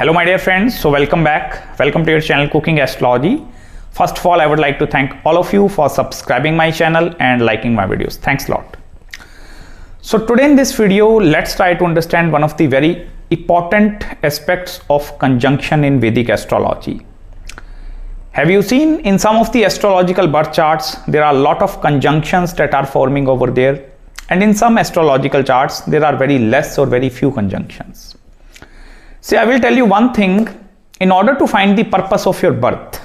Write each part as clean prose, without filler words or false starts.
Hello my dear friends, so welcome back. Welcome to your channel Cooking Astrology. First of all, I would like to thank all of you for subscribing my channel and liking my videos. Thanks a lot. So today in this video, let's try to understand one of the very important aspects of conjunction in Vedic astrology. Have you seen in some of the astrological birth charts, there are a lot of conjunctions that are forming over there, and in some astrological charts, there are very less or very few conjunctions. See, I will tell you one thing. In order to find the purpose of your birth,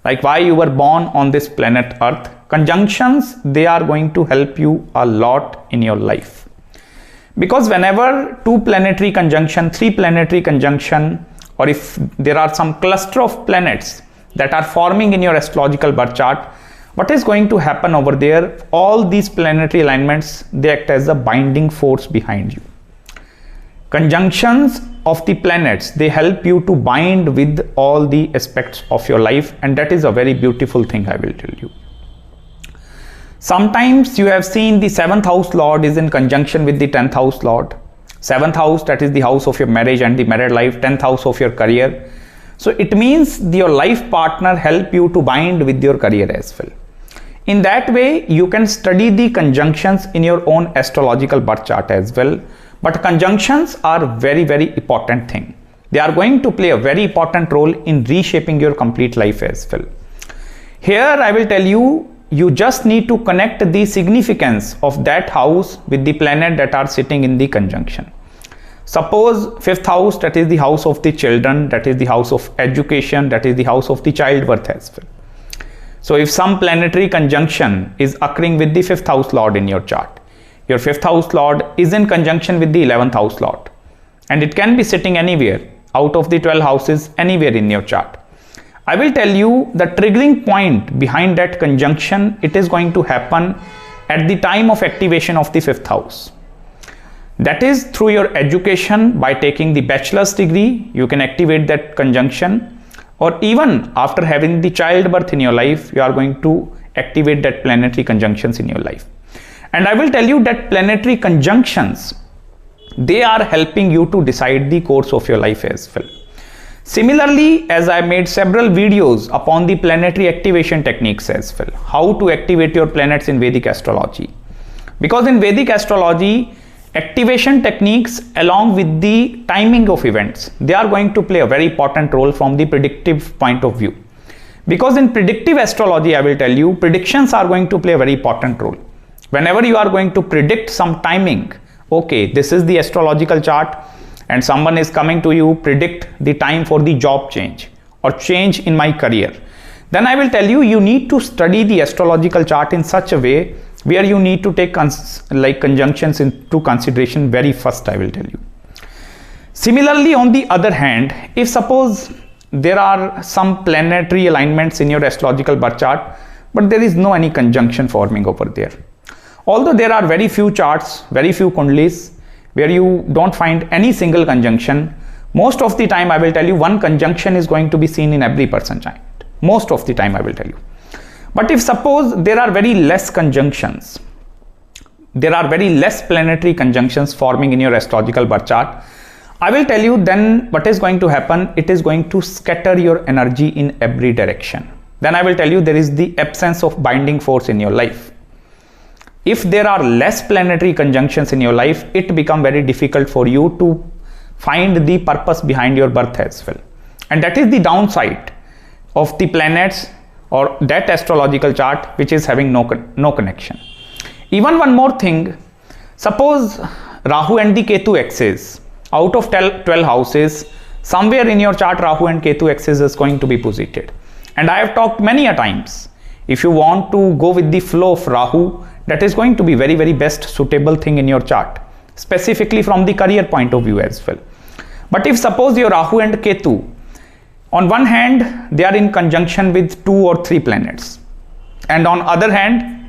like why you were born on this planet Earth, conjunctions, they are going to help you a lot in your life. Because whenever two planetary conjunction, three planetary conjunction, or if there are some cluster of planets that are forming in your astrological birth chart, what is going to happen over there? All these planetary alignments, they act as a binding force behind you. Conjunctions of the planets, they help you to bind with all the aspects of your life, and that is a very beautiful thing, I will tell you. Sometimes you have seen the 7th house lord is in conjunction with the 10th house lord. 7th house, that is the house of your marriage and the married life. 10th house of your career. So it means your life partner help you to bind with your career as well. In that way, you can study the conjunctions in your own astrological birth chart as well. But conjunctions are very, very important thing. They are going to play a very important role in reshaping your complete life as well. Here I will tell you, you just need to connect the significance of that house with the planet that are sitting in the conjunction. Suppose 5th house, that is the house of the children, that is the house of education, that is the house of the childbirth as well. So if some planetary conjunction is occurring with the 5th house lord in your chart, your 5th house lord is in conjunction with the 11th house lord, and it can be sitting anywhere out of the 12 houses, anywhere in your chart. I will tell you the triggering point behind that conjunction, it is going to happen at the time of activation of the 5th house. That is through your education. By taking the bachelor's degree, you can activate that conjunction, or even after having the childbirth in your life, you are going to activate that planetary conjunctions in your life. And I will tell you that planetary conjunctions, they are helping you to decide the course of your life as well. Similarly, as I made several videos upon the planetary activation techniques as well, how to activate your planets in Vedic astrology. Because in Vedic astrology, activation techniques along with the timing of events, they are going to play a very important role from the predictive point of view. Because in predictive astrology, I will tell you, predictions are going to play a very important role. Whenever you are going to predict some timing, okay, this is the astrological chart and someone is coming to you, predict the time for the job change or change in my career, then I will tell you, you need to study the astrological chart in such a way where you need to take conjunctions into consideration very first, I will tell you. Similarly, on the other hand, if suppose there are some planetary alignments in your astrological birth chart, but there is no any conjunction forming over there. Although there are very few charts, very few kundalis where you don't find any single conjunction, most of the time I will tell you one conjunction is going to be seen in every person's chart. Most of the time I will tell you. But if suppose there are very less conjunctions, there are very less planetary conjunctions forming in your astrological birth chart, I will tell you then what is going to happen, it is going to scatter your energy in every direction. Then I will tell you there is the absence of binding force in your life. If there are less planetary conjunctions in your life, it becomes very difficult for you to find the purpose behind your birth as well. And that is the downside of the planets or that astrological chart which is having no connection. Even one more thing, suppose Rahu and the Ketu axis, out of 12 houses, somewhere in your chart Rahu and Ketu axis is going to be posited. And I have talked many a times, if you want to go with the flow of Rahu, that is going to be very, very best suitable thing in your chart, specifically from the career point of view as well. But if suppose your Rahu and Ketu, on one hand, they are in conjunction with 2 or 3 planets. And on other hand,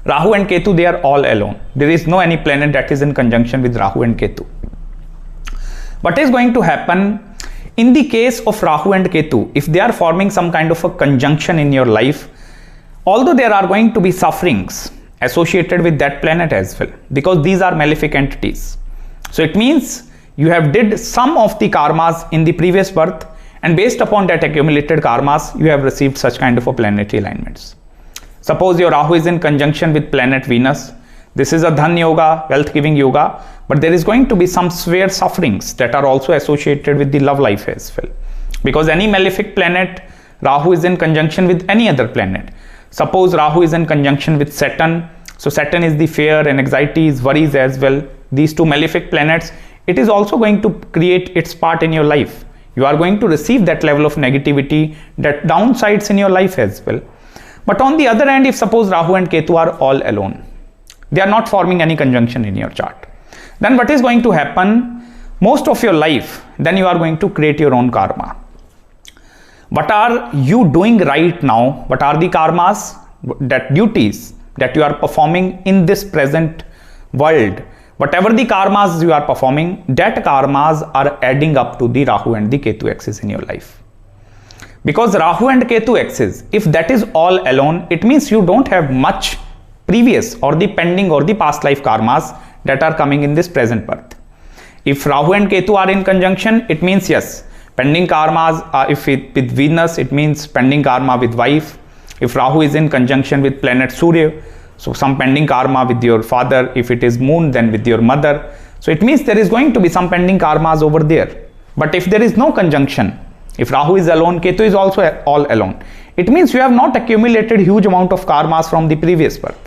Rahu and Ketu, they are all alone. There is no any planet that is in conjunction with Rahu and Ketu. What is going to happen in the case of Rahu and Ketu, if they are forming some kind of a conjunction in your life, although there are going to be sufferings associated with that planet as well, because these are malefic entities. So it means you have did some of the karmas in the previous birth, and based upon that accumulated karmas, you have received such kind of a planetary alignments. Suppose your Rahu is in conjunction with planet Venus. This is a Dhan Yoga, wealth giving yoga, but there is going to be some severe sufferings that are also associated with the love life as well. Because any malefic planet, Rahu is in conjunction with any other planet. Suppose Rahu is in conjunction with Saturn. So Saturn is the fear and anxieties, worries as well. These two malefic planets, it is also going to create its part in your life. You are going to receive that level of negativity, that downsides in your life as well. But on the other hand, if suppose Rahu and Ketu are all alone, they are not forming any conjunction in your chart, then what is going to happen? Most of your life, then you are going to create your own karma. What are you doing right now? What are the karmas, that duties that you are performing in this present world? Whatever the karmas you are performing, that karmas are adding up to the Rahu and the Ketu axis in your life. Because Rahu and Ketu axis, if that is all alone, it means you don't have much previous or the pending or the past life karmas that are coming in this present birth. If Rahu and Ketu are in conjunction, it means yes, pending karmas. If with Venus, it means pending karma with wife. If Rahu is in conjunction with planet Surya, so some pending karma with your father. If it is moon, then with your mother. So it means there is going to be some pending karmas over there. But if there is no conjunction, if Rahu is alone, Ketu is also all alone, it means you have not accumulated huge amount of karmas from the previous birth.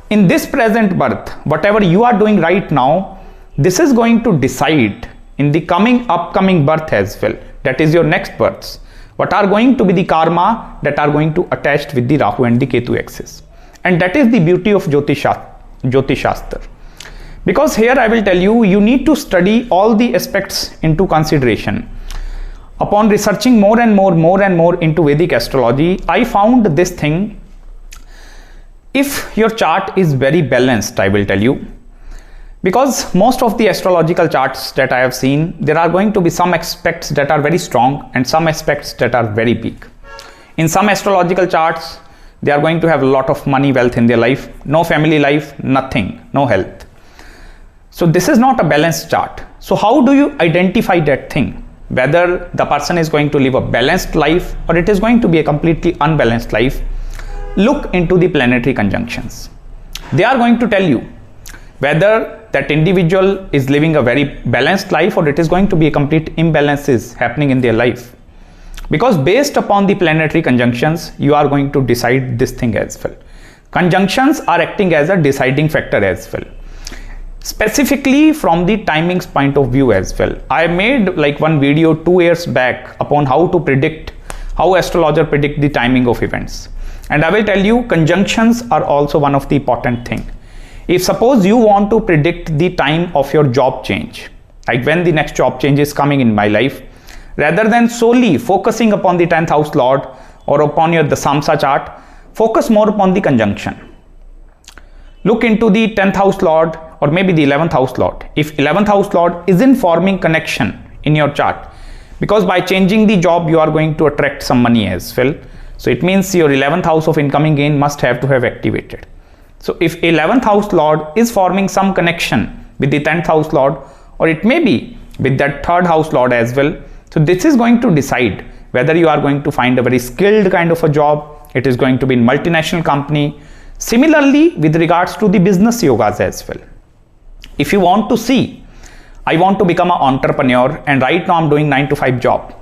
In this present birth, whatever you are doing right now, this is going to decide in the upcoming birth as well. That is your next births. What are going to be the karma that are going to attach with the Rahu and the Ketu axis. And that is the beauty of Jyotish Shastra. Because here I will tell you, you need to study all the aspects into consideration. Upon researching more and more into Vedic astrology, I found this thing. If your chart is very balanced, I will tell you, because most of the astrological charts that I have seen, there are going to be some aspects that are very strong and some aspects that are very weak. In some astrological charts, they are going to have a lot of money, wealth in their life, no family life, nothing, no health. So this is not a balanced chart. So how do you identify that thing? Whether the person is going to live a balanced life or it is going to be a completely unbalanced life? Look into the planetary conjunctions. They are going to tell you whether that individual is living a very balanced life or it is going to be a complete imbalances happening in their life. Because based upon the planetary conjunctions, you are going to decide this thing as well. Conjunctions are acting as a deciding factor as well. Specifically from the timings point of view as well. I made like one video 2 years back upon how to predict, how astrologers predict the timing of events. And I will tell you, conjunctions are also one of the important thing. If suppose you want to predict the time of your job change, like when the next job change is coming in my life, rather than solely focusing upon the 10th house lord or upon the Samsa chart, focus more upon the conjunction. Look into the 10th house lord or maybe the 11th house lord. If 11th house lord isn't forming connection in your chart, because by changing the job you are going to attract some money as well. So it means your 11th house of incoming gain must have to have activated. So if 11th house lord is forming some connection with the 10th house lord, or it may be with that 3rd house lord as well, so this is going to decide whether you are going to find a very skilled kind of a job. It is going to be in multinational company. Similarly, with regards to the business yogas as well. If you want to see, I want to become an entrepreneur and right now I'm doing 9 to 5 job.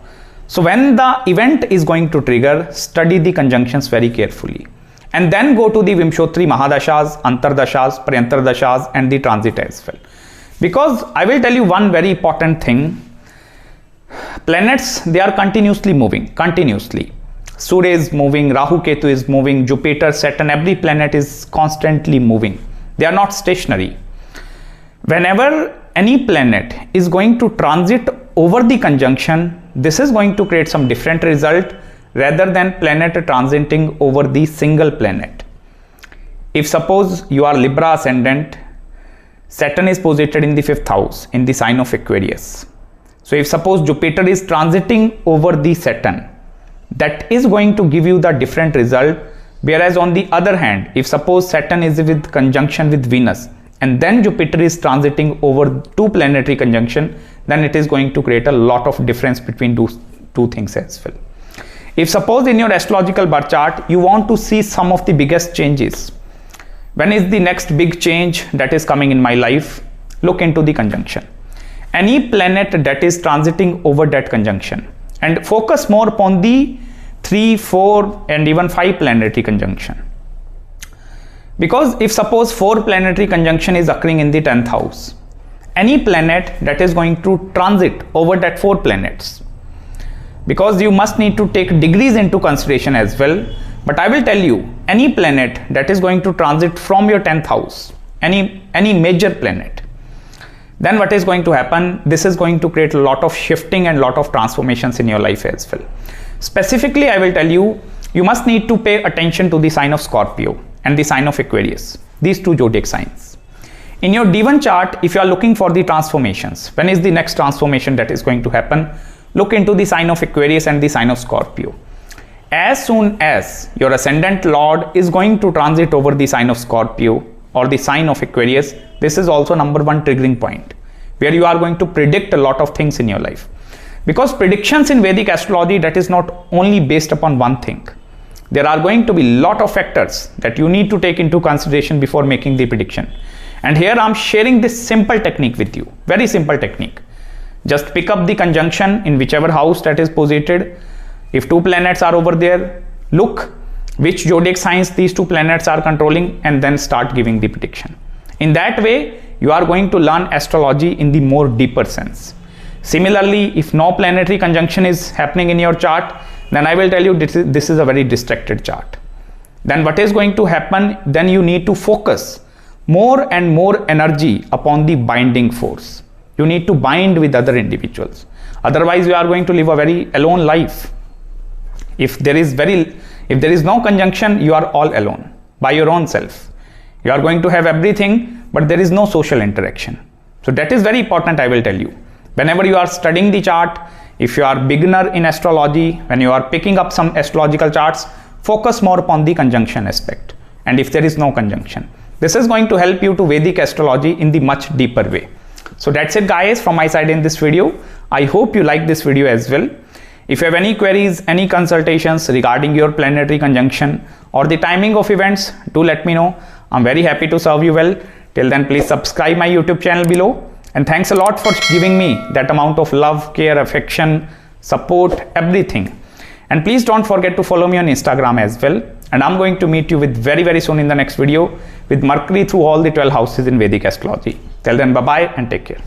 So when the event is going to trigger, study the conjunctions very carefully. And then go to the Vimshotri Mahadashas, Antardashas, Prayantardashas and the transit as well. Because I will tell you one very important thing. Planets, they are continuously moving, continuously. Surya is moving, Rahu Ketu is moving, Jupiter, Saturn, every planet is constantly moving. They are not stationary. Whenever any planet is going to transit over the conjunction, this is going to create some different result rather than planet transiting over the single planet. If suppose you are Libra ascendant, Saturn is posited in the 5th house in the sign of Aquarius. So if suppose Jupiter is transiting over the Saturn, that is going to give you the different result. Whereas on the other hand, if suppose Saturn is with conjunction with Venus, and then Jupiter is transiting over two planetary conjunction, then it is going to create a lot of difference between those two things as well. If suppose in your astrological birth chart you want to see some of the biggest changes, when is the next big change that is coming in my life, look into the conjunction. Any planet that is transiting over that conjunction, and focus more upon the 3, 4 and even 5 planetary conjunction. Because if suppose 4 planetary conjunction is occurring in the 10th house, any planet that is going to transit over that 4 planets, because you must need to take degrees into consideration as well, but I will tell you, any planet that is going to transit from your 10th house, any major planet, then what is going to happen, this is going to create a lot of shifting and lot of transformations in your life as well. Specifically, I will tell you, you must need to pay attention to the sign of Scorpio and the sign of Aquarius, these two zodiac signs. In your D1 chart, if you are looking for the transformations, when is the next transformation that is going to happen, look into the sign of Aquarius and the sign of Scorpio. As soon as your ascendant lord is going to transit over the sign of Scorpio or the sign of Aquarius, this is also number one triggering point where you are going to predict a lot of things in your life. Because predictions in Vedic astrology, that is not only based upon one thing. There are going to be a lot of factors that you need to take into consideration before making the prediction. And here I am sharing this simple technique with you, very simple technique. Just pick up the conjunction in whichever house that is posited. If 2 planets are over there, look which zodiac signs these 2 planets are controlling and then start giving the prediction. In that way, you are going to learn astrology in the more deeper sense. Similarly, if no planetary conjunction is happening in your chart, then I will tell you this is a very distracted chart. Then what is going to happen? Then you need to focus more and more energy upon the binding force. You need to bind with other individuals. Otherwise, you are going to live a very alone life. If there is no conjunction, you are all alone by your own self. You are going to have everything, but there is no social interaction. So that is very important, I will tell you. Whenever you are studying the chart, if you are beginner in astrology, when you are picking up some astrological charts, focus more upon the conjunction aspect. And if there is no conjunction, this is going to help you to Vedic astrology in the much deeper way. So that's it guys from my side in this video. I hope you like this video as well. If you have any queries, any consultations regarding your planetary conjunction or the timing of events, do let me know. I'm very happy to serve you well. Till then, please subscribe my YouTube channel below. And thanks a lot for giving me that amount of love, care, affection, support, everything. And please don't forget to follow me on Instagram as well. And I'm going to meet you with very soon in the next video with Mercury through all the 12 houses in Vedic astrology. Till then, bye-bye and take care.